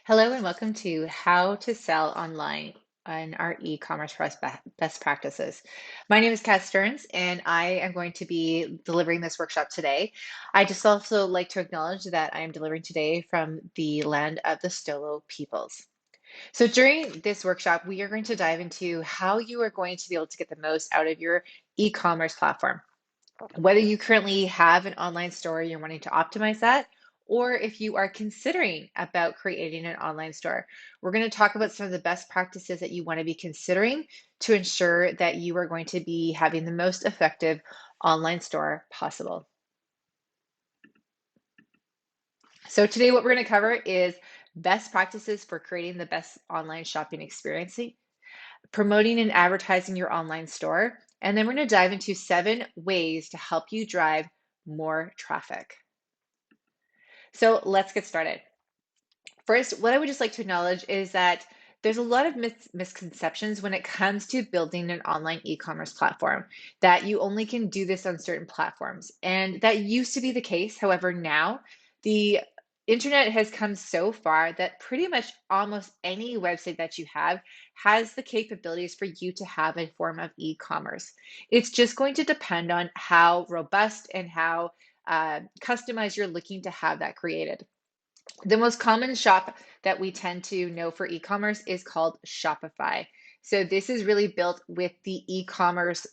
Hello and welcome to How to Sell Online on our e-commerce best practices. My name is Kat Stearns and I am going to be delivering this workshop today. I just also like to acknowledge that I am delivering today from the land of the Stolo peoples. So during this workshop, we are going to dive into how you are going to be able to get the most out of your e-commerce platform. Whether you currently have an online store, you're wanting to optimize that, or if you are considering about creating an online store, we're going to talk about some of the best practices that you want to be considering to ensure that you are going to be having the most effective online store possible. So today what we're going to cover is best practices for creating the best online shopping experience, promoting and advertising your online store, and then we're going to dive into 7 ways to help you drive more traffic. So let's get started. First, what I would just like to acknowledge is that there's a lot of misconceptions when it comes to building an online e-commerce platform, that you only can do this on certain platforms. And that used to be the case. However, now the internet has come so far that pretty much almost any website that you have has the capabilities for you to have a form of e-commerce. It's just going to depend on how robust and how customized you're looking to have that created. The most common shop that we tend to know for e-commerce is called Shopify. So this is really built with the e-commerce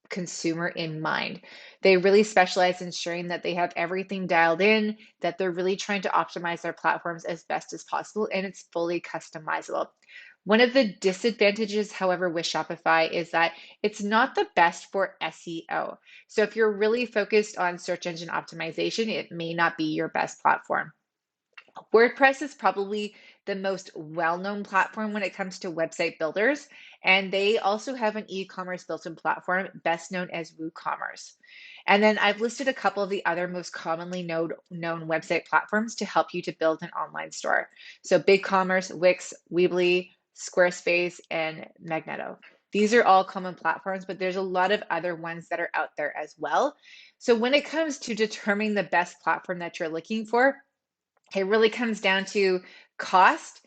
consumer in mind. They really specialize in ensuring that they have everything dialed in, that they're really trying to optimize their platforms as best as possible, and it's fully customizable. One of the disadvantages, however, with Shopify is that it's not the best for SEO. So if you're really focused on search engine optimization, it may not be your best platform. WordPress is probably the most well-known platform when it comes to website builders, and they also have an e-commerce built-in platform best known as WooCommerce. And then I've listed a couple of the other most commonly known website platforms to help you to build an online store. So BigCommerce, Wix, Weebly, Squarespace, and Magneto. These are all common platforms, but there's a lot of other ones that are out there as well. So when it comes to determining the best platform that you're looking for, it really comes down to cost,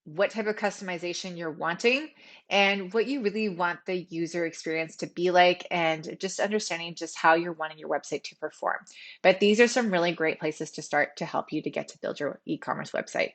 what type of customization you're wanting, and what you really want the user experience to be like, and just understanding just how you're wanting your website to perform. But these are some really great places to start to help you to get to build your e-commerce website.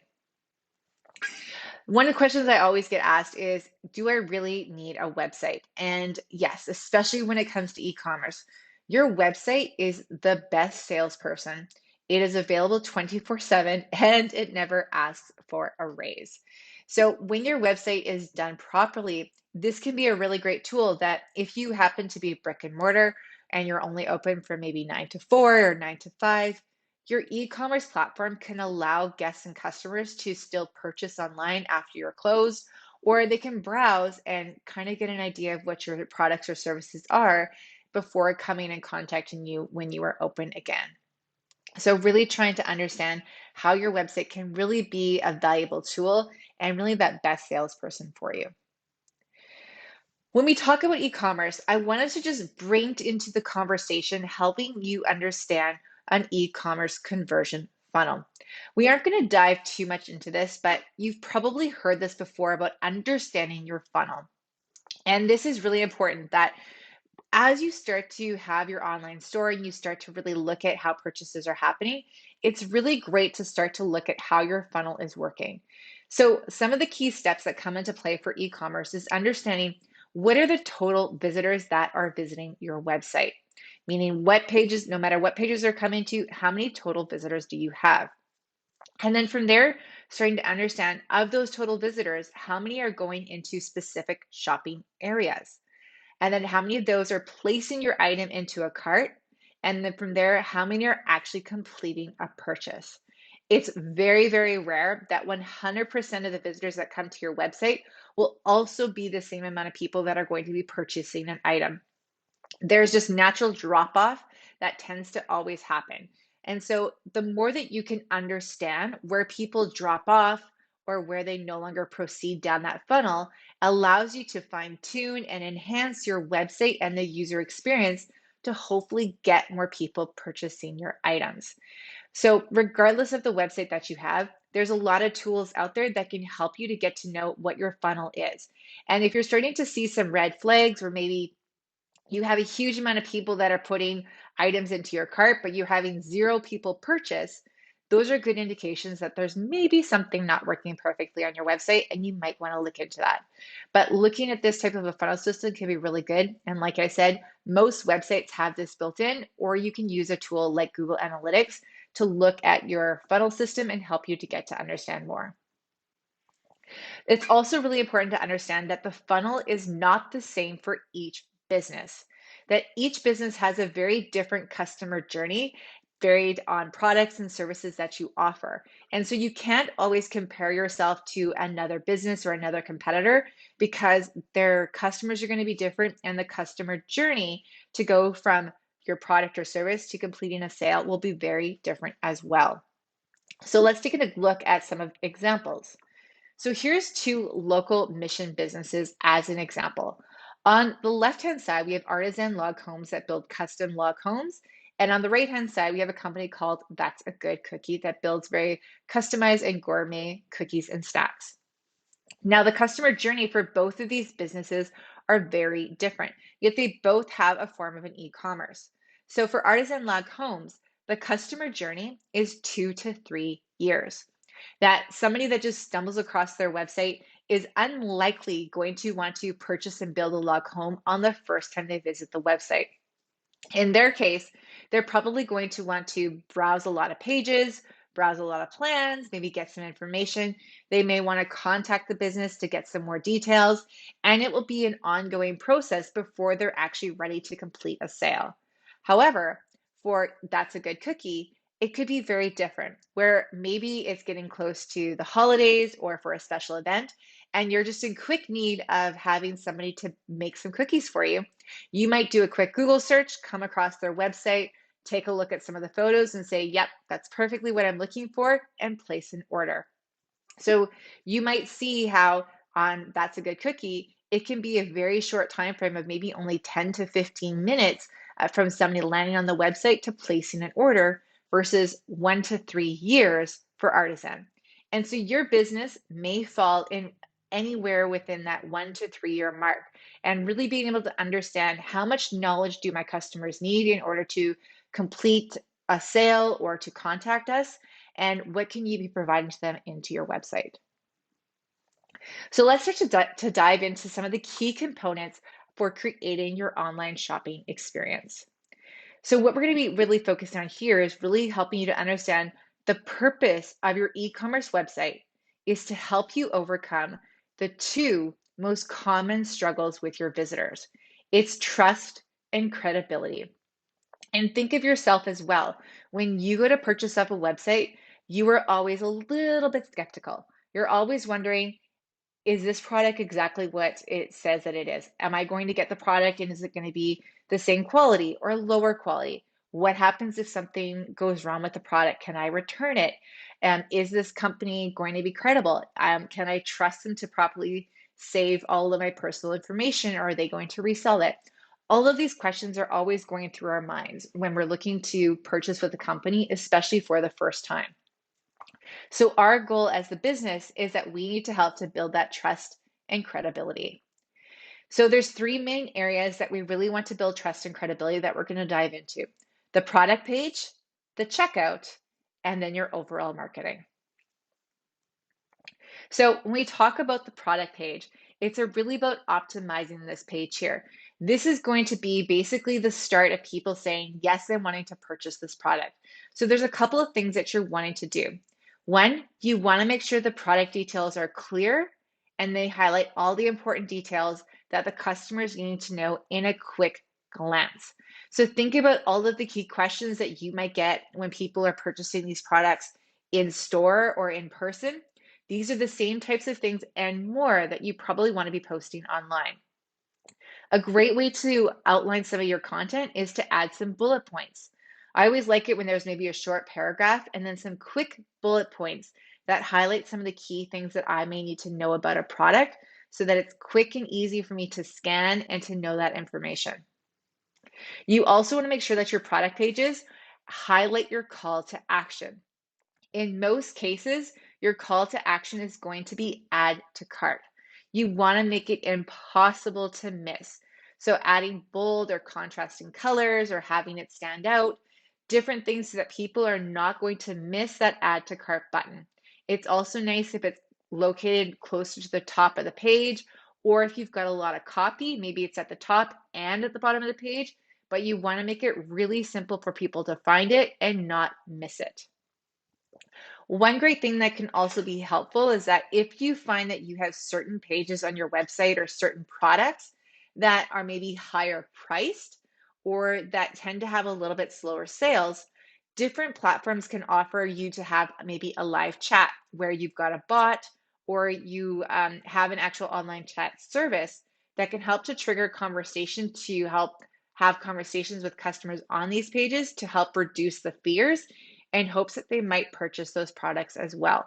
One of the questions I always get asked is, do I really need a website? And yes, especially when it comes to e-commerce, your website is the best salesperson. It is available 24/7 and it never asks for a raise. So when your website is done properly, this can be a really great tool that if you happen to be brick and mortar and you're only open from maybe 9 to 4 or 9 to 5, your e-commerce platform can allow guests and customers to still purchase online after you're closed, or they can browse and kind of get an idea of what your products or services are before coming and contacting you when you are open again. So really trying to understand how your website can really be a valuable tool and really that best salesperson for you. When we talk about e-commerce, I wanted to just bring into the conversation helping you understand an e-commerce conversion funnel. We aren't going to dive too much into this, but you've probably heard this before about understanding your funnel. And this is really important that as you start to have your online store and you start to really look at how purchases are happening, it's really great to start to look at how your funnel is working. So, some of the key steps that come into play for e commerce is understanding what are the total visitors that are visiting your website, meaning what pages, no matter what pages they're coming to, how many total visitors do you have? And then from there, starting to understand of those total visitors, how many are going into specific shopping areas? And then how many of those are placing your item into a cart? And then from there, how many are actually completing a purchase? It's very, very rare that 100% of the visitors that come to your website will also be the same amount of people that are going to be purchasing an item. There's just natural drop off that tends to always happen. And so the more that you can understand where people drop off or where they no longer proceed down that funnel allows you to fine tune and enhance your website and the user experience to hopefully get more people purchasing your items. So, regardless of the website that you have, there's a lot of tools out there that can help you to get to know what your funnel is. And if you're starting to see some red flags, or maybe you have a huge amount of people that are putting items into your cart, but you're having zero people purchase, those are good indications that there's maybe something not working perfectly on your website, and you might want to look into that. But looking at this type of a funnel system can be really good. And like I said, most websites have this built in, or you can use a tool like Google Analytics to look at your funnel system and help you to get to understand more. It's also really important to understand that the funnel is not the same for each business, that each business has a very different customer journey, varied on products and services that you offer. And so you can't always compare yourself to another business or another competitor, because their customers are going to be different, and the customer journey to go from your product or service to completing a sale will be very different as well. So let's take a look at some of examples. So here's two local mission businesses as an example. On the left-hand side, we have Artisan Log Homes that build custom log homes. And on the right-hand side, we have a company called That's a Good Cookie that builds very customized and gourmet cookies and snacks. Now, the customer journey for both of these businesses are very different, yet they both have a form of an e-commerce. So for Artisan Log Homes, the customer journey is 2 to 3 years. That somebody that just stumbles across their website is unlikely going to want to purchase and build a log home on the first time they visit the website. In their case, they're probably going to want to browse a lot of pages, browse a lot of plans, maybe get some information. They may want to contact the business to get some more details, and it will be an ongoing process before they're actually ready to complete a sale. However, for That's a Good Cookie, it could be very different, where maybe it's getting close to the holidays or for a special event, and you're just in quick need of having somebody to make some cookies for you. You might do a quick Google search, come across their website, take a look at some of the photos and say, yep, that's perfectly what I'm looking for, and place an order. So you might see how on That's a Good Cookie, it can be a very short time frame of maybe only 10 to 15 minutes from somebody landing on the website to placing an order versus 1 to 3 years for Artisan. And so your business may fall in anywhere within that 1 to 3 year mark, and really being able to understand how much knowledge do my customers need in order to complete a sale or to contact us, and what can you be providing to them into your website. So let's start to dive into some of the key components for creating your online shopping experience. So what we're going to be really focused on here is really helping you to understand the purpose of your e-commerce website is to help you overcome the two most common struggles with your visitors. It's trust and credibility. And think of yourself as well. When you go to purchase up a website, you are always a little bit skeptical. You're always wondering, is this product exactly what it says that it is? Am I going to get the product, and is it going to be the same quality or lower quality? What happens if something goes wrong with the product? Can I return it? Is this company going to be credible? Can I trust them to properly save all of my personal information, or are they going to resell it? All of these questions are always going through our minds when we're looking to purchase with a company, especially for the first time. So our goal as the business is that we need to help to build that trust and credibility. So there's three main areas that we really want to build trust and credibility that we're going to dive into: the product page, the checkout, and then your overall marketing. So when we talk about the product page, it's really about optimizing this page here. This is going to be basically the start of people saying, yes, I'm wanting to purchase this product. So there's a couple of things that you're wanting to do. One, you want to make sure the product details are clear and they highlight all the important details that the customers need to know in a quick glance. So think about all of the key questions that you might get when people are purchasing these products in store or in person. These are the same types of things and more that you probably want to be posting online. A great way to outline some of your content is to add some bullet points. I always like it when there's maybe a short paragraph and then some quick bullet points that highlight some of the key things that I may need to know about a product, so that it's quick and easy for me to scan and to know that information. You also want to make sure that your product pages Highlight your call to action. In most cases, your call to action is going to be add to cart. You want to make it impossible to miss. So, adding bold or contrasting colors or having it stand out, different things so that people are not going to miss that add to cart button. It's also nice if it's located closer to the top of the page, or if you've got a lot of copy, maybe it's at the top and at the bottom of the page, but you want to make it really simple for people to find it and not miss it. One great thing that can also be helpful is that if you find that you have certain pages on your website or certain products that are maybe higher priced or that tend to have a little bit slower sales, different platforms can offer you to have maybe a live chat where you've got a bot or you have an actual online chat service that can help to trigger conversation to help have conversations with customers on these pages to help reduce the fears in hopes that they might purchase those products as well.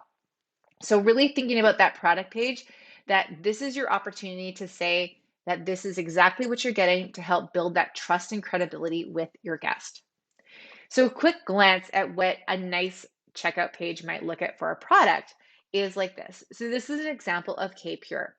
So, really thinking about that product page, that this is your opportunity to say that this is exactly what you're getting to help build that trust and credibility with your guest. So, a quick glance at what a nice checkout page might look at for a product is like this. So, this is an example of K Pure.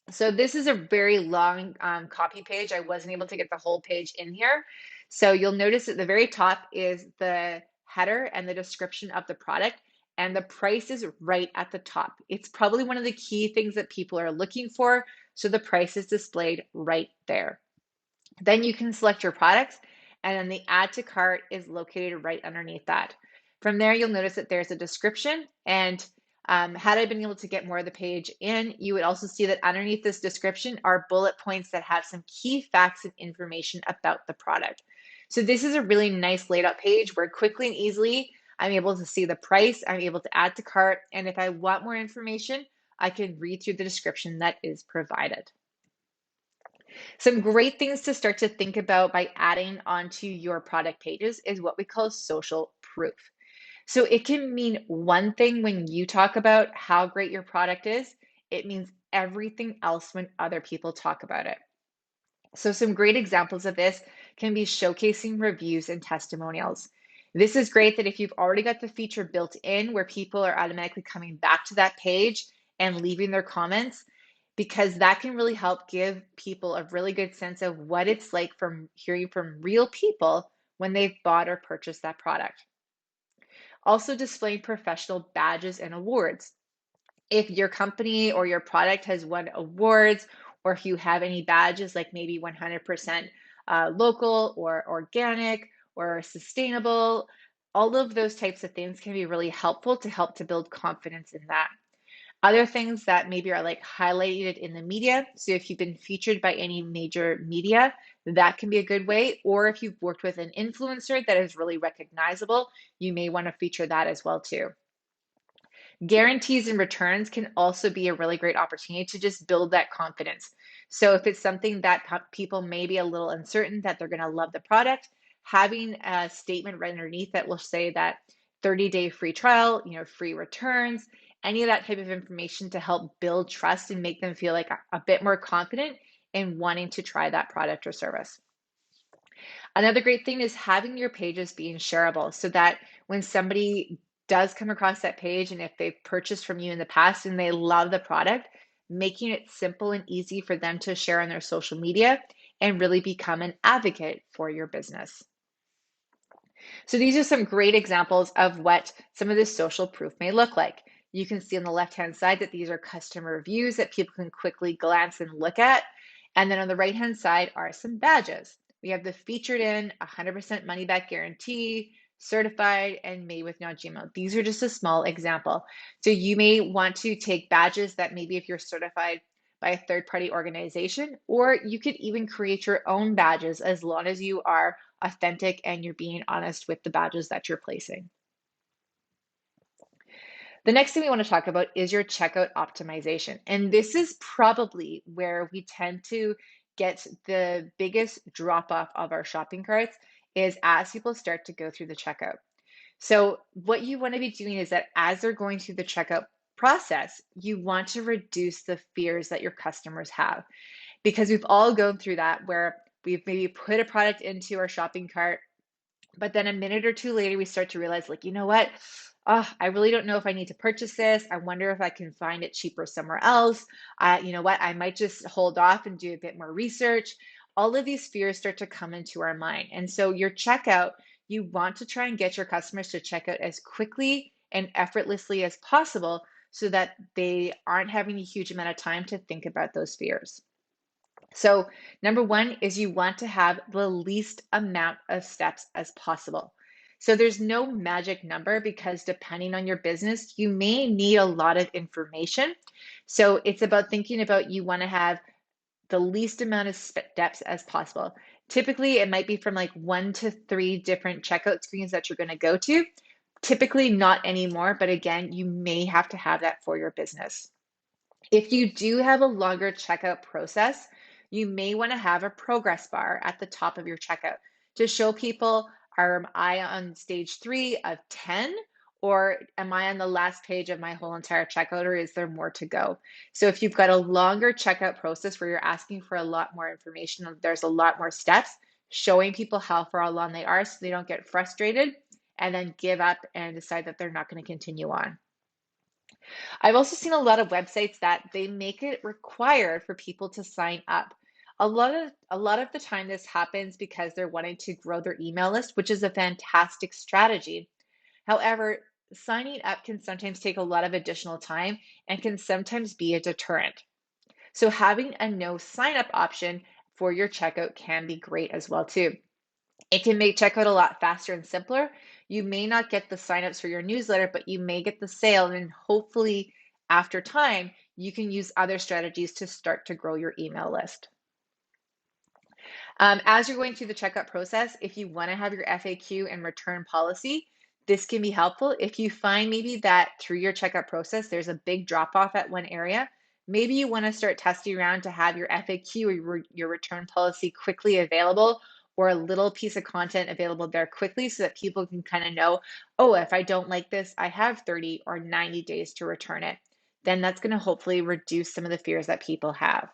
So this is a very long copy page. I wasn't able to get the whole page in here. So you'll notice at the very top is the header and the description of the product, and the price is right at the top. It's probably one of the key things that people are looking for. So the price is displayed right there. Then you can select your products, and then the add to cart is located right underneath that. From there, you'll notice that there's a description, and had I been able to get more of the page in, you would also see that underneath this description are bullet points that have some key facts and information about the product. So this is a really nice laid out page where quickly and easily I'm able to see the price, I'm able to add to cart, and if I want more information, I can read through the description that is provided. Some great things to start to think about by adding onto your product pages is what we call social proof. So it can mean one thing when you talk about how great your product is, it means everything else when other people talk about it. So, some great examples of this can be showcasing reviews and testimonials. This is great that if you've already got the feature built in where people are automatically coming back to that page and leaving their comments, because that can really help give people a really good sense of what it's like from hearing from real people when they've bought or purchased that product. Also, displaying professional badges and awards. If your company or your product has won awards, or if you have any badges like maybe 100% local or organic or sustainable, all of those types of things can be really helpful to help to build confidence in that. Other things that maybe are like highlighted in the media. So if you've been featured by any major media, that can be a good way. Or if you've worked with an influencer that is really recognizable, you may want to feature that as well too. Guarantees and returns can also be a really great opportunity to just build that confidence. So if it's something that people may be a little uncertain that they're going to love the product, having a statement right underneath that will say that 30-day free trial, free returns, any of that type of information to help build trust and make them feel like a bit more confident in wanting to try that product or service. Another great thing is having your pages being shareable so that when somebody does come across that page and if they've purchased from you in the past and they love the product, making it simple and easy for them to share on their social media and really become an advocate for your business. So these are some great examples of what some of this social proof may look like. You can see on the left-hand side that these are customer reviews that people can quickly glance and look at. And then on the right-hand side are some badges. We have the featured in, 100% money back guarantee, certified, and made with non-GMO. These are just a small example. So you may want to take badges that maybe if you're certified by a third-party organization, or you could even create your own badges as long as you are authentic and you're being honest with the badges that you're placing. The next thing we want to talk about is your checkout optimization. And this is probably where we tend to get the biggest drop off of our shopping carts is as people start to go through the checkout. So what you want to be doing is that as they're going through the checkout process, you want to reduce the fears that your customers have because we've all gone through that where we've maybe put a product into our shopping cart But then a minute or two later, we start to realize, like, you know what? I really don't know if I need to purchase this. I wonder if I can find it cheaper somewhere else. You know what? I might just hold off and do a bit more research. All of these fears start to come into our mind. And so your checkout, you want to try and get your customers to check out as quickly and effortlessly as possible so that they aren't having a huge amount of time to think about those fears. So, number one is you want to have the least amount of steps as possible. So, there's no magic number because depending on your business, you may need a lot of information. So, it's about thinking about you want to have the least amount of steps as possible. Typically, it might be from like 1 to 3 different checkout screens that you're going to go to. Typically, not anymore, but again, you may have to have that for your business. If you do have a longer checkout process, you may want to have a progress bar at the top of your checkout to show people, am I on stage 3 of 10? Or am I on the last page of my whole entire checkout, or is there more to go? So if you've got a longer checkout process where you're asking for a lot more information, there's a lot more steps, showing people how far along they are so they don't get frustrated and then give up and decide that they're not going to continue on. I've also seen a lot of websites that they make it required for people to sign up. A lot of the time this happens because they're wanting to grow their email list, which is a fantastic strategy. However, signing up can sometimes take a lot of additional time and can sometimes be a deterrent. So having a no sign up option for your checkout can be great as well too. It can make checkout a lot faster and simpler. You may not get the signups for your newsletter, but you may get the sale. And hopefully, after time, you can use other strategies to start to grow your email list. As you're going through the checkout process, if you want to have your FAQ and return policy, this can be helpful. If you find maybe that through your checkout process, there's a big drop off at one area, maybe you want to start testing around to have your FAQ or your return policy quickly available or a little piece of content available there quickly so that people can kind of know, oh, if I don't like this, I have 30 or 90 days to return it. Then that's going to hopefully reduce some of the fears that people have.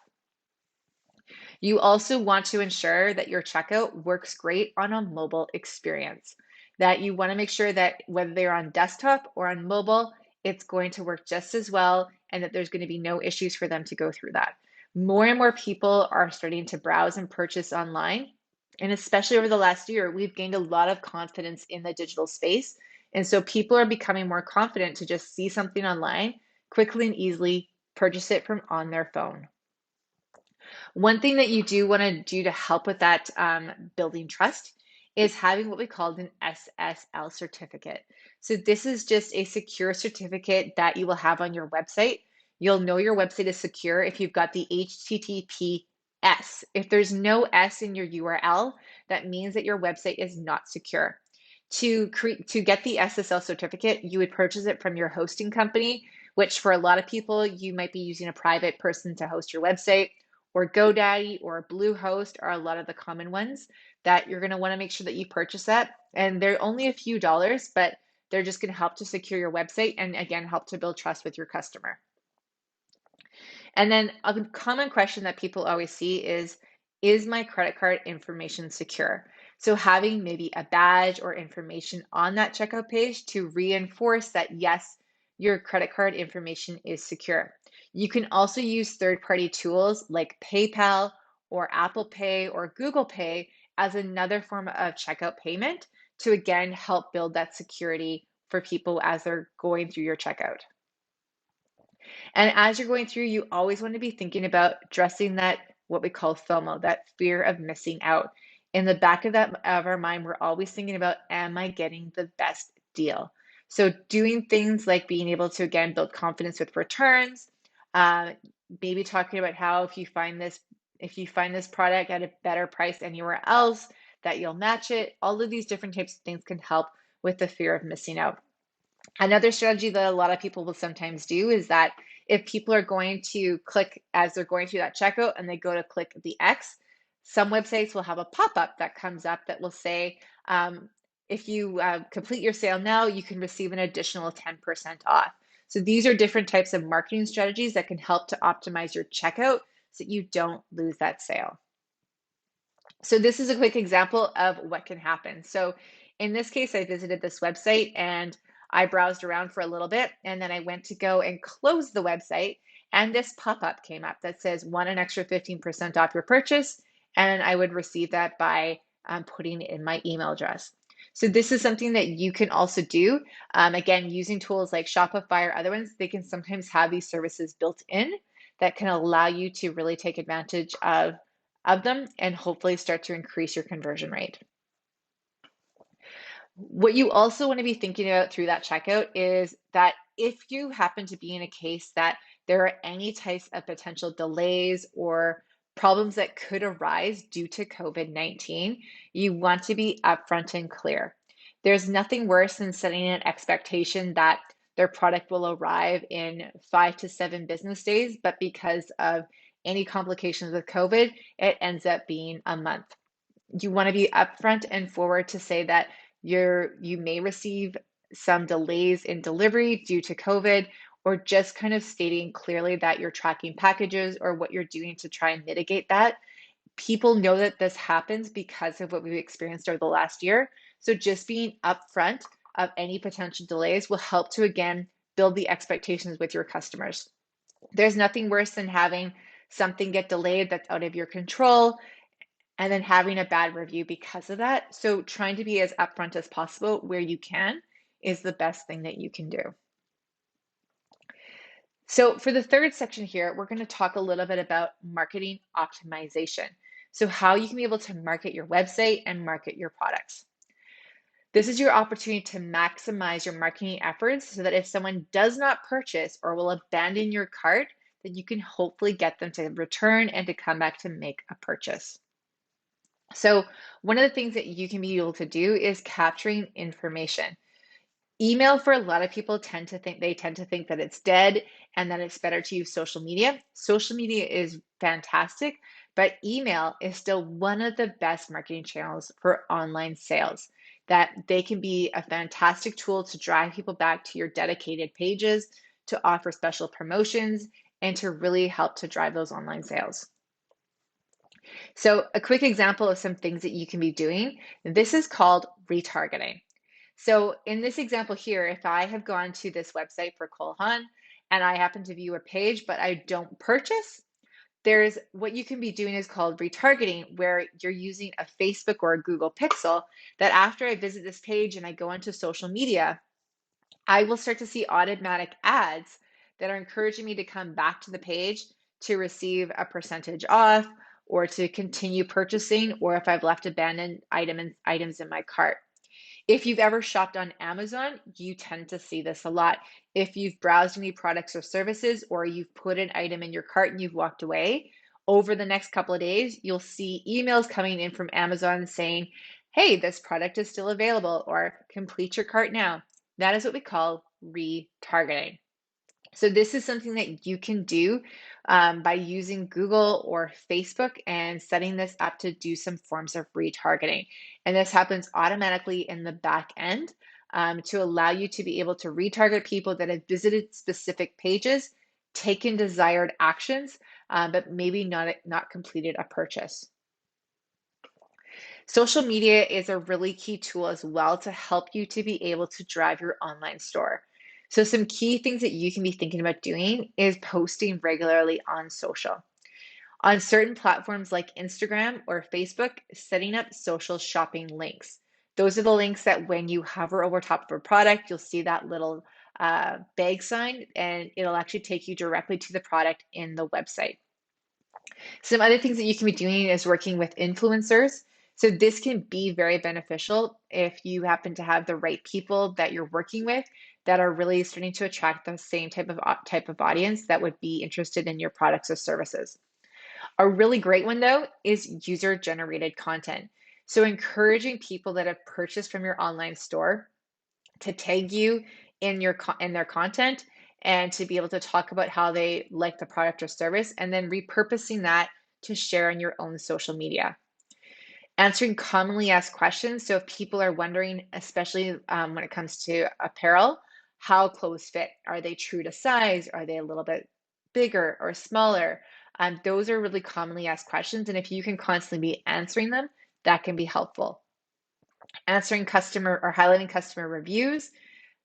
You also want to ensure that your checkout works great on a mobile experience, that you want to make sure that whether they're on desktop or on mobile, it's going to work just as well and that there's going to be no issues for them to go through that. More and more people are starting to browse and purchase online. And especially over the last year, we've gained a lot of confidence in the digital space. And so people are becoming more confident to just see something online, quickly and easily purchase it from on their phone. One thing that you do want to do to help with that building trust is having what we call an SSL certificate. So this is just a secure certificate that you will have on your website. You'll know your website is secure if you've got the HTTPS. If there's no S in your URL, that means that your website is not secure. To get the SSL certificate, you would purchase it from your hosting company, which for a lot of people, you might be using a private person to host your website, or GoDaddy or Bluehost are a lot of the common ones that you're going to want to make sure that you purchase that. And they're only a few dollars, but they're just going to help to secure your website and again, help to build trust with your customer. And then a common question that people always see is my credit card information secure? So having maybe a badge or information on that checkout page to reinforce that, yes, your credit card information is secure. You can also use third-party tools like PayPal or Apple Pay or Google Pay as another form of checkout payment to again help build that security for people as they're going through your checkout. And as you're going through, you always want to be thinking about addressing that, what we call FOMO, that fear of missing out. In the back of our mind, we're always thinking about, am I getting the best deal? So doing things like being able to again build confidence with returns, uh, maybe talking about how if you find this product at a better price anywhere else, that you'll match it. All of these different types of things can help with the fear of missing out. Another strategy that a lot of people will sometimes do is that if people are going to click as they're going through that checkout and they go to click the X, some websites will have a pop-up that comes up that will say, if you complete your sale now, you can receive an additional 10% off. So these are different types of marketing strategies that can help to optimize your checkout so that you don't lose that sale. So this is a quick example of what can happen. So In this case, I visited this website and I browsed around for a little bit, and then I went to go and close the website, and this pop-up came up that says, want an extra 15% off your purchase? And I would receive that by putting in my email address. So this is something that you can also do. Again, using tools like Shopify or other ones, they can sometimes have these services built in that can allow you to really take advantage of them and hopefully start to increase your conversion rate. What you also want to be thinking about through that checkout is that if you happen to be in a case that there are any types of potential delays or problems that could arise due to COVID-19, you want to be upfront and clear. There's nothing worse than setting an expectation that their product will arrive in 5 to 7 business days, but because of any complications with COVID, it ends up being a month. You want to be upfront and forward to say that you may receive some delays in delivery due to COVID, or just kind of stating clearly that you're tracking packages or what you're doing to try and mitigate that. People know that this happens because of what we've experienced over the last year. So just being upfront of any potential delays will help to, again, build the expectations with your customers. There's nothing worse than having something get delayed that's out of your control and then having a bad review because of that. So trying to be as upfront as possible where you can is the best thing that you can do. So for the third section here, we're going to talk a little bit about marketing optimization. So how you can be able to market your website and market your products. This is your opportunity to maximize your marketing efforts so that if someone does not purchase or will abandon your cart, then you can hopefully get them to return and to come back to make a purchase. So one of the things that you can be able to do is capturing information. Email, for a lot of people, tend to think that it's dead and that it's better to use social media. Social media is fantastic, but email is still one of the best marketing channels for online sales. That they can be a fantastic tool to drive people back to your dedicated pages, to offer special promotions, and to really help to drive those online sales. So a quick example of some things that you can be doing, this is called retargeting. So in this example here, if I have gone to this website for Cole Haan and I happen to view a page, but I don't purchase, there's what you can be doing is called retargeting, where you're using a Facebook or a Google Pixel that after I visit this page and I go into social media, I will start to see automatic ads that are encouraging me to come back to the page to receive a percentage off or to continue purchasing, or if I've left abandoned items in my cart. If you've ever shopped on Amazon, you tend to see this a lot. If you've browsed any products or services, or you've put an item in your cart and you've walked away, over the next couple of days, you'll see emails coming in from Amazon saying, hey, this product is still available, or complete your cart now. That is what we call retargeting. So this is something that you can do by using Google or Facebook and setting this up to do some forms of retargeting. And this happens automatically in the back end to allow you to be able to retarget people that have visited specific pages, taken desired actions, but maybe not completed a purchase. Social media is a really key tool as well to help you to be able to drive your online store. So some key things that you can be thinking about doing is posting regularly on social. On certain platforms like Instagram or Facebook, setting up social shopping links. Those are the links that when you hover over top of a product, you'll see that little bag sign and it'll actually take you directly to the product in the website. Some other things that you can be doing is working with influencers. So this can be very beneficial if you happen to have the right people that you're working with that are really starting to attract the same type of audience that would be interested in your products or services. A really great one though is user generated content. So encouraging people that have purchased from your online store to tag you in their content and to be able to talk about how they like the product or service, and then repurposing that to share on your own social media. Answering commonly asked questions. So if people are wondering, especially when it comes to apparel, how clothes fit. Are they true to size? Are they a little bit bigger or smaller? Those are really commonly asked questions. And if you can constantly be answering them, that can be helpful. answering customer or highlighting customer reviews,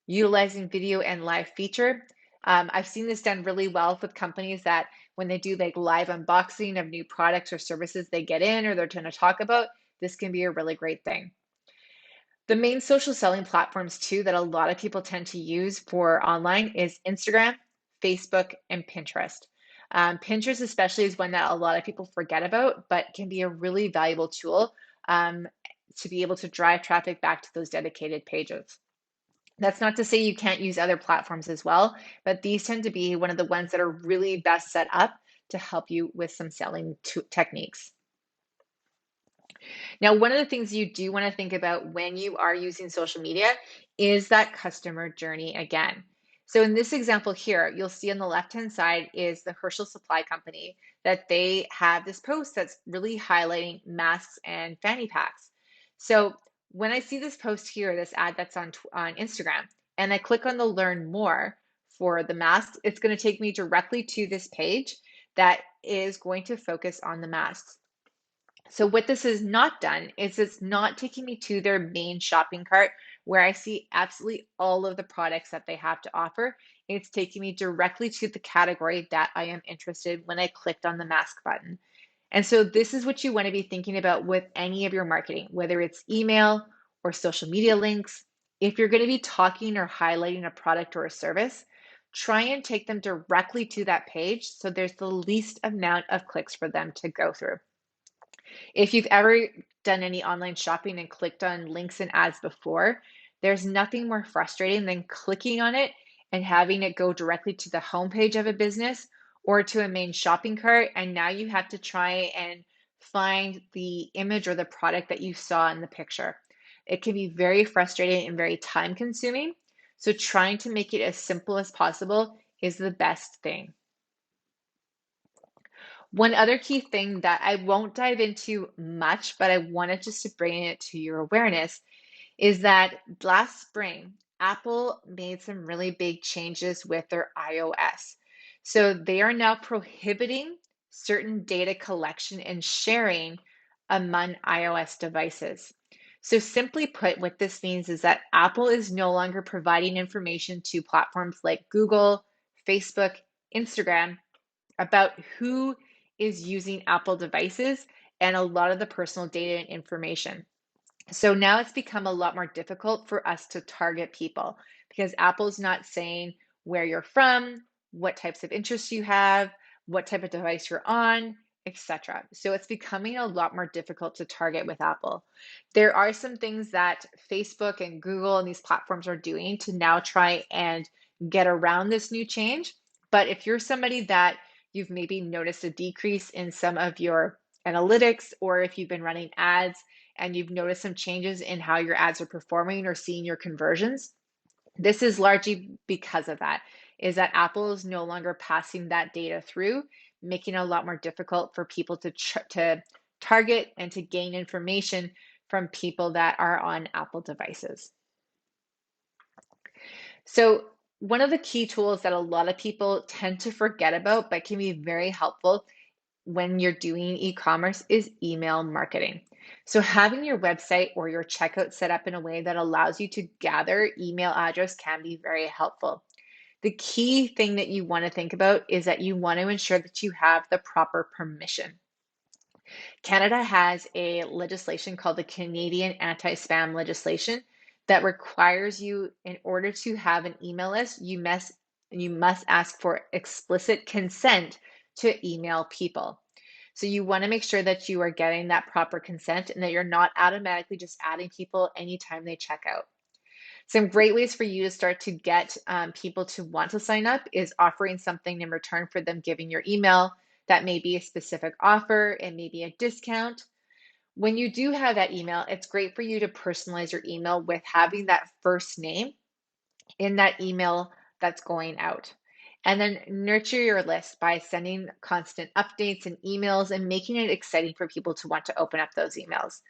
utilizing video and live feature. I've seen this done really well with companies that when they do like live unboxing of new products or services they get in or they're trying to talk about, this can be a really great thing. The main social selling platforms too that a lot of people tend to use for online is Instagram, Facebook, and Pinterest. Pinterest especially is one that a lot of people forget about, but can be a really valuable tool um, to be able to drive traffic back to those dedicated pages. That's not to say you can't use other platforms as well, but these tend to be one of the ones that are really best set up to help you with some selling techniques. Now, one of the things you do want to think about when you are using social media is that customer journey again. So in this example here, you'll see on the left-hand side is the Herschel Supply Company that they have this post that's really highlighting masks and fanny packs. So when I see this post here, this ad that's on Instagram, and I click on the learn more for the masks, it's going to take me directly to this page that is going to focus on the masks. So what this has not done is it's not taking me to their main shopping cart where I see absolutely all of the products that they have to offer. It's taking me directly to the category that I am interested when I clicked on the mask button. And so this is what you want to be thinking about with any of your marketing, whether it's email or social media links. If you're going to be talking or highlighting a product or a service, try and take them directly to that page so there's the least amount of clicks for them to go through. If you've ever done any online shopping and clicked on links and ads before, there's nothing more frustrating than clicking on it and having it go directly to the homepage of a business or to a main shopping cart. And now you have to try and find the image or the product that you saw in the picture. It can be very frustrating and very time consuming. So trying to make it as simple as possible is the best thing. One other key thing that I won't dive into much, but I wanted just to bring it to your awareness is that last spring, Apple made some really big changes with their iOS. So they are now prohibiting certain data collection and sharing among iOS devices. So simply put, what this means is that Apple is no longer providing information to platforms like Google, Facebook, Instagram about who is using Apple devices and a lot of the personal data and information. So now it's become a lot more difficult for us to target people because Apple's not saying where you're from, what types of interests you have, what type of device you're on, etc. So it's becoming a lot more difficult to target with Apple. There are some things that Facebook and Google and these platforms are doing to now try and get around this new change. But if you're somebody that you've maybe noticed a decrease in some of your analytics, or if you've been running ads and you've noticed some changes in how your ads are performing or seeing your conversions, this is largely because of that, is that Apple is no longer passing that data through, making it a lot more difficult for people to target and to gain information from people that are on Apple devices. So one of the key tools that a lot of people tend to forget about, but can be very helpful when you're doing e-commerce is email marketing. So having your website or your checkout set up in a way that allows you to gather email address can be very helpful. The key thing that you want to think about is that you want to ensure that you have the proper permission. Canada has a legislation called the Canadian Anti-Spam Legislation that requires you, in order to have an email list, you must ask for explicit consent to email people. So you want to make sure that you are getting that proper consent and that you're not automatically just adding people anytime they check out. Some great ways for you to start to get people to want to sign up is offering something in return for them giving your email. That may be a specific offer, it may be a discount. When you do have that email, it's great for you to personalize your email with having that first name in that email that's going out. And then nurture your list by sending constant updates and emails and making it exciting for people to want to open up those emails.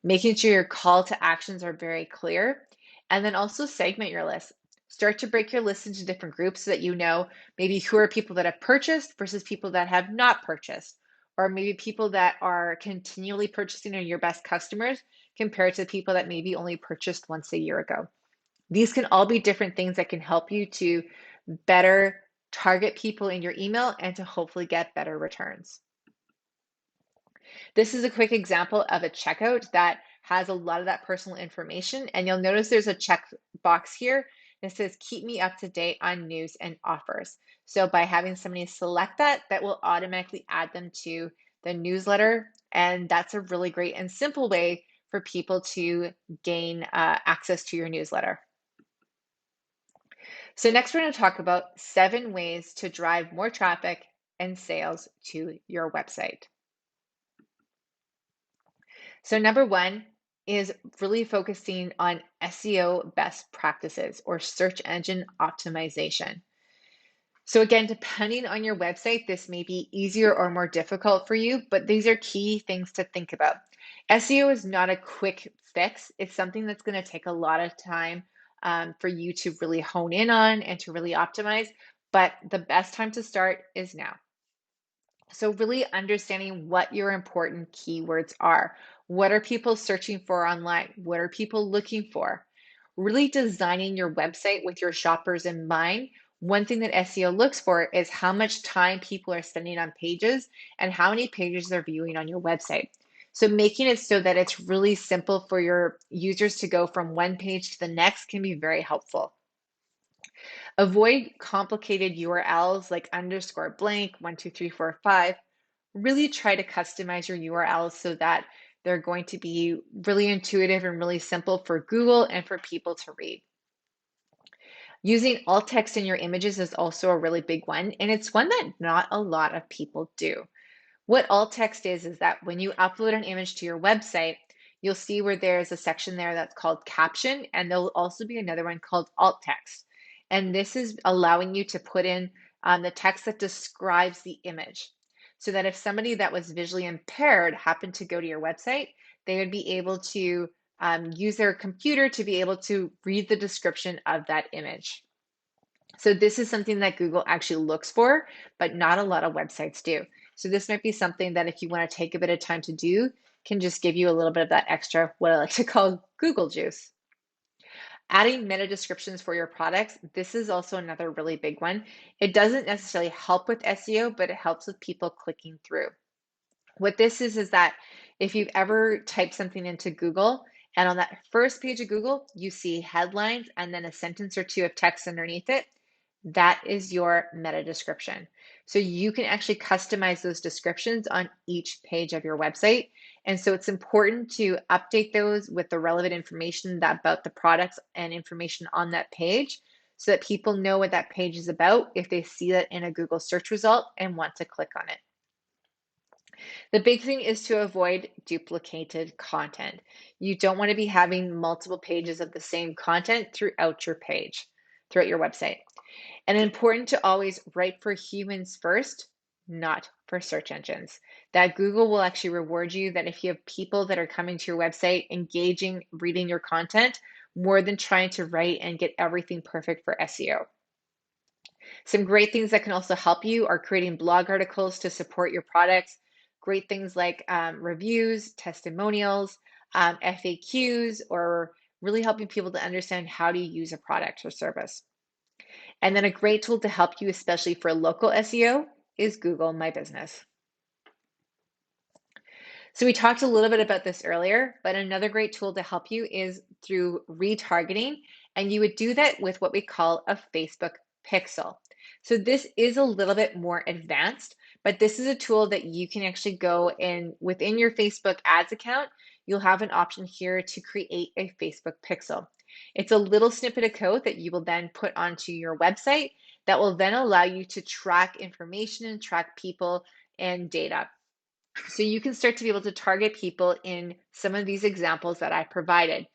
Making sure your call to actions are very clear. And then also segment your list. Start to break your list into different groups so that you know maybe who are people that have purchased versus people that have not purchased, or maybe people that are continually purchasing are your best customers compared to people that maybe only purchased once a year ago. These can all be different things that can help you to better target people in your email and to hopefully get better returns. This is a quick example of a checkout that has a lot of that personal information. And you'll notice there's a check box here that says, keep me up to date on news and offers. So by having somebody select that, that will automatically add them to the newsletter. And that's a really great and simple way for people to gain access to your newsletter. So next we're going to talk about 7 ways to drive more traffic and sales to your website. So number 1 is really focusing on SEO best practices or search engine optimization. So again, depending on your website, this may be easier or more difficult for you, but these are key things to think about. SEO is not a quick fix. It's something that's going to take a lot of time for you to really hone in on and to really optimize. But the best time to start is now. So really understanding what your important keywords are. What are people searching for online? What are people looking for? Really designing your website with your shoppers in mind. One thing that SEO looks for is how much time people are spending on pages and how many pages they're viewing on your website. So making it so that it's really simple for your users to go from one page to the next can be very helpful. Avoid complicated URLs like underscore blank, 12345. Really try to customize your URLs so that they're going to be really intuitive and really simple for Google and for people to read. Using alt text in your images is also a really big one, and it's one that not a lot of people do. What alt text is that when you upload an image to your website, you'll see where there's a section there that's called caption, and there'll also be another one called alt text. And this is allowing you to put in the text that describes the image, so that if somebody that was visually impaired happened to go to your website, they would be able to use their computer to be able to read the description of that image. So this is something that Google actually looks for, but not a lot of websites do. So this might be something that if you want to take a bit of time to do, can just give you a little bit of that extra, what I like to call Google juice. Adding meta descriptions for your products, this is also another really big one. It doesn't necessarily help with SEO, but it helps with people clicking through. What this is that if you've ever typed something into Google and on that first page of Google, you see headlines and then a sentence or two of text underneath it, that is your meta description. So you can actually customize those descriptions on each page of your website. And so it's important to update those with the relevant information about the products and information on that page so that people know what that page is about if they see that in a Google search result and want to click on it. The big thing is to avoid duplicated content. You don't want to be having multiple pages of the same content throughout your page, throughout your website. And important to always write for humans first, not for search engines. That Google will actually reward you that if you have people that are coming to your website, engaging, reading your content, more than trying to write and get everything perfect for SEO. Some great things that can also help you are creating blog articles to support your products. Great things like reviews, testimonials, FAQs, or really helping people to understand how to use a product or service. And then a great tool to help you, especially for local SEO, is Google My Business. So we talked a little bit about this earlier, but another great tool to help you is through retargeting. And you would do that with what we call a Facebook pixel. So this is a little bit more advanced, but this is a tool that you can actually go in within your Facebook ads account. You'll have an option here to create a Facebook pixel. It's a little snippet of code that you will then put onto your website that will then allow you to track information and track people and data. So you can start to be able to target people in some of these examples that I provided.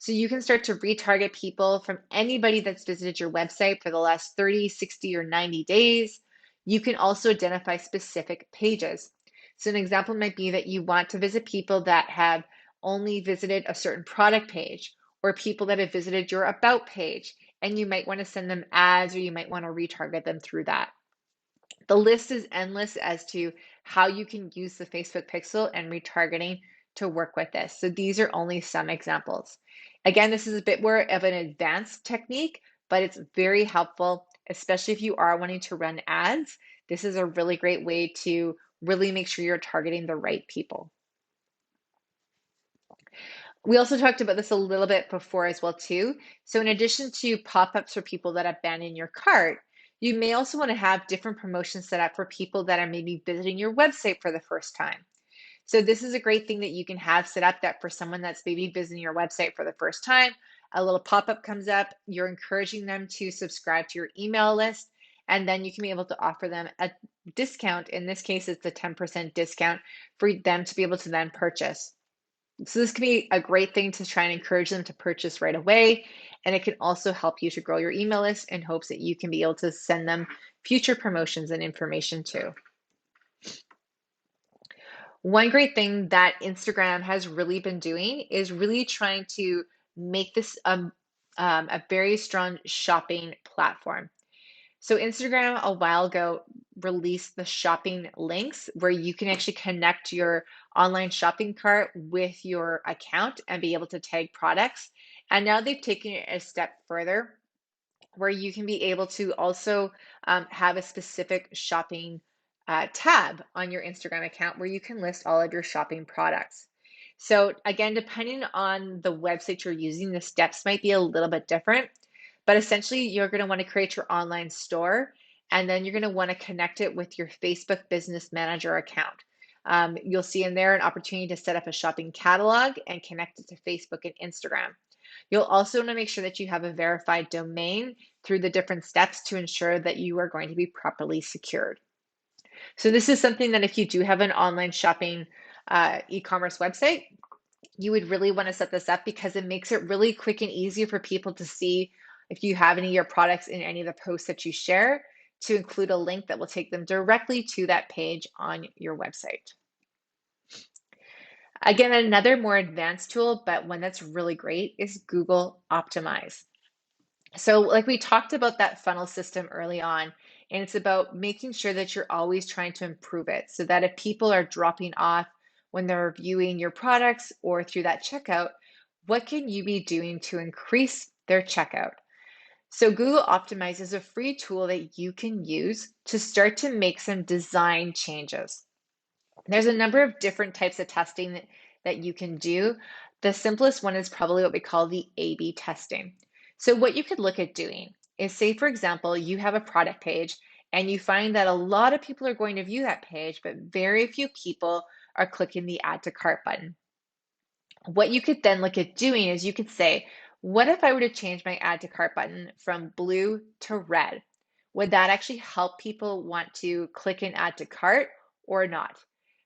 So you can start to retarget people from anybody that's visited your website for the last 30, 60, or 90 days. You can also identify specific pages. So an example might be that you want to visit people that have only visited a certain product page or people that have visited your about page, and you might want to send them ads or you might want to retarget them through that. The list is endless as to how you can use the Facebook pixel and retargeting to work with this. So these are only some examples. Again, this is a bit more of an advanced technique, but it's very helpful, especially if you are wanting to run ads. This is a really great way to really make sure you're targeting the right people. We also talked about this a little bit before as well too. So in addition to pop-ups for people that abandon your cart, you may also want to have different promotions set up for people that are maybe visiting your website for the first time. So this is a great thing that you can have set up, that for someone that's maybe visiting your website for the first time, a little pop-up comes up, you're encouraging them to subscribe to your email list, and then you can be able to offer them a discount. In this case, it's a 10% discount for them to be able to then purchase. So this can be a great thing to try and encourage them to purchase right away. And it can also help you to grow your email list in hopes that you can be able to send them future promotions and information too. One great thing that Instagram has really been doing is really trying to make this a very strong shopping platform. So Instagram a while ago released the shopping links where you can actually connect your online shopping cart with your account and be able to tag products. And now they've taken it a step further where you can be able to also have a specific shopping tab on your Instagram account where you can list all of your shopping products. So again, depending on the website you're using, the steps might be a little bit different, but essentially you're going to want to create your online store, and then you're going to want to connect it with your Facebook Business Manager account. You'll see in there an opportunity to set up a shopping catalog and connect it to Facebook and Instagram. You'll also want to make sure that you have a verified domain through the different steps to ensure that you are going to be properly secured. So this is something that if you do have an online shopping e-commerce website, you would really want to set this up because it makes it really quick and easy for people to see if you have any of your products in any of the posts that you share, to include a link that will take them directly to that page on your website. Again, another more advanced tool, but one that's really great, is Google Optimize. So, like we talked about that funnel system early on, and it's about making sure that you're always trying to improve it so that if people are dropping off when they're viewing your products or through that checkout, what can you be doing to increase their checkout? So, Google Optimize is a free tool that you can use to start to make some design changes. There's a number of different types of testing that you can do. The simplest one is probably what we call the A/B testing. So what you could look at doing is, say, for example, you have a product page and you find that a lot of people are going to view that page, but very few people are clicking the add to cart button. What you could then look at doing is you could say, what if I were to change my add to cart button from blue to red? Would that actually help people want to click and add to cart or not?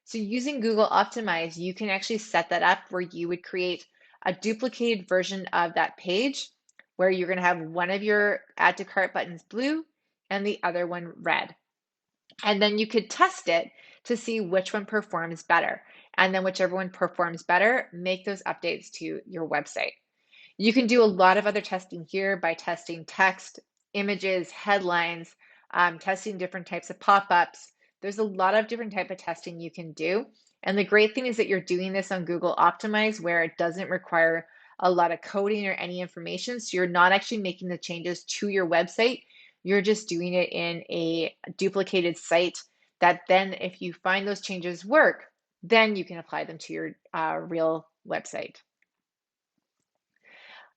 So using Google Optimize, you can actually set that up where you would create a duplicated version of that page where you're going to have one of your add to cart buttons blue and the other one red. And then you could test it to see which one performs better. And then whichever one performs better, make those updates to your website. You can do a lot of other testing here by testing text, images, headlines, testing different types of pop-ups. There's a lot of different type of testing you can do. And the great thing is that you're doing this on Google Optimize, where it doesn't require a lot of coding or any information. So you're not actually making the changes to your website. You're just doing it in a duplicated site that then if you find those changes work, then you can apply them to your real website.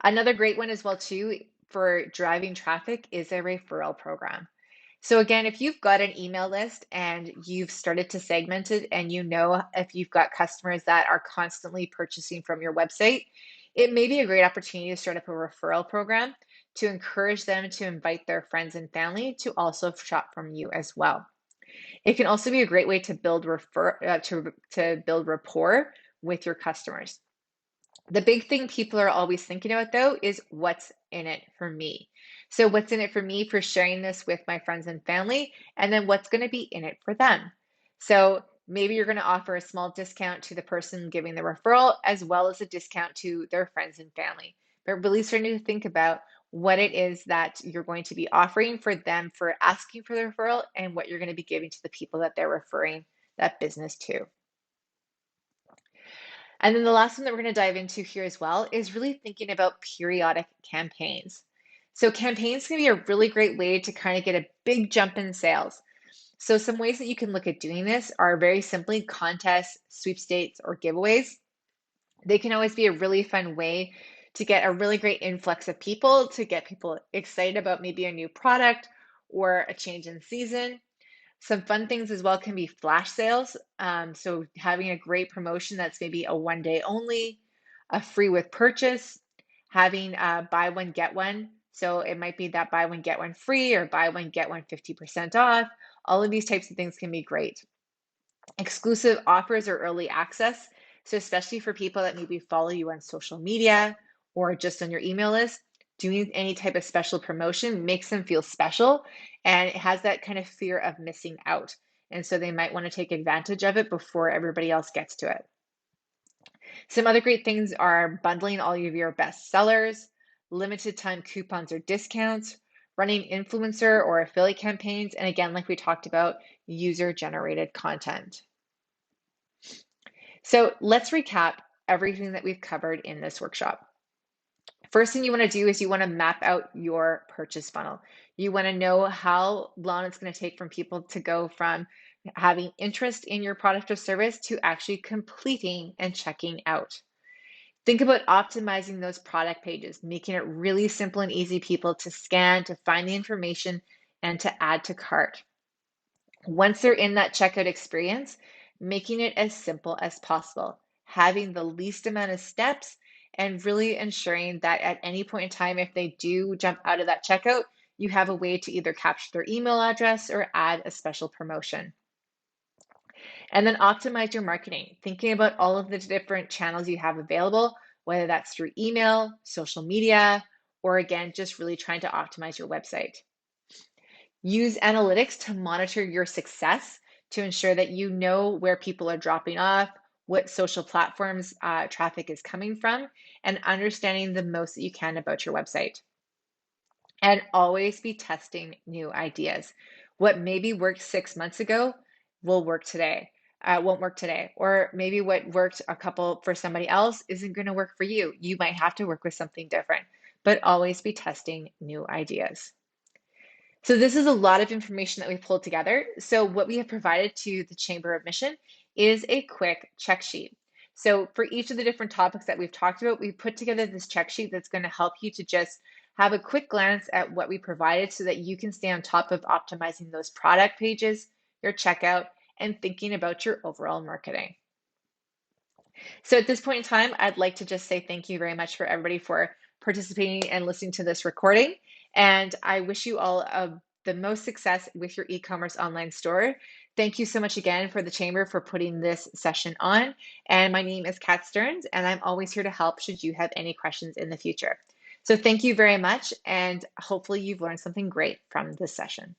Another great one as well too for driving traffic is a referral program. So again, if you've got an email list and you've started to segment it and you know if you've got customers that are constantly purchasing from your website, it may be a great opportunity to start up a referral program to encourage them to invite their friends and family to also shop from you as well. It can also be a great way to build to build rapport with your customers. The big thing people are always thinking about though is what's in it for me. So what's in it for me for sharing this with my friends and family, and then what's going to be in it for them. So maybe you're going to offer a small discount to the person giving the referral as well as a discount to their friends and family. But really starting to think about what it is that you're going to be offering for them for asking for the referral and what you're going to be giving to the people that they're referring that business to. And then the last one that we're going to dive into here as well is really thinking about periodic campaigns. So campaigns can be a really great way to kind of get a big jump in sales. So some ways that you can look at doing this are very simply contests, sweepstakes, or giveaways. They can always be a really fun way to get a really great influx of people, to get people excited about maybe a new product or a change in season. Some fun things as well can be flash sales. So having a great promotion that's maybe a 1 day only, a free with purchase, having buy one, get one. So it might be that buy one, get one free or buy one, get one 50% off. All of these types of things can be great. Exclusive offers or early access. So especially for people that maybe follow you on social media or just on your email list, doing any type of special promotion makes them feel special and it has that kind of fear of missing out. And so they might want to take advantage of it before everybody else gets to it. Some other great things are bundling all of your best sellers, limited time coupons or discounts, running influencer or affiliate campaigns, and again, like we talked about, user generated content. So let's recap everything that we've covered in this workshop. First thing you want to do is you want to map out your purchase funnel. You want to know how long it's going to take from people to go from having interest in your product or service to actually completing and checking out. Think about optimizing those product pages, making it really simple and easy people to scan, to find the information, and to add to cart. Once they're in that checkout experience, making it as simple as possible, having the least amount of steps, and really ensuring that at any point in time, if they do jump out of that checkout, you have a way to either capture their email address or add a special promotion. And then optimize your marketing, thinking about all of the different channels you have available, whether that's through email, social media, or again, just really trying to optimize your website. Use analytics to monitor your success to ensure that you know where people are dropping off, what social platforms traffic is coming from, and understanding the most that you can about your website. And always be testing new ideas. What maybe worked 6 months ago will work today. Won't work today. Or maybe what worked a couple for somebody else isn't going to work for you. You might have to work with something different, but always be testing new ideas. So this is a lot of information that we pulled together. So what we have provided to the Chamber of Mission is a quick check sheet. So for each of the different topics that we've talked about, we put together this check sheet that's going to help you to just have a quick glance at what we provided so that you can stay on top of optimizing those product pages, your checkout, and thinking about your overall marketing. So at this point in time, I'd like to just say thank you very much for everybody for participating and listening to this recording. And I wish you all the most success with your e-commerce online store. Thank you so much again for the Chamber for putting this session on. And my name is Kat Stearns, and I'm always here to help should you have any questions in the future. So thank you very much, and hopefully you've learned something great from this session.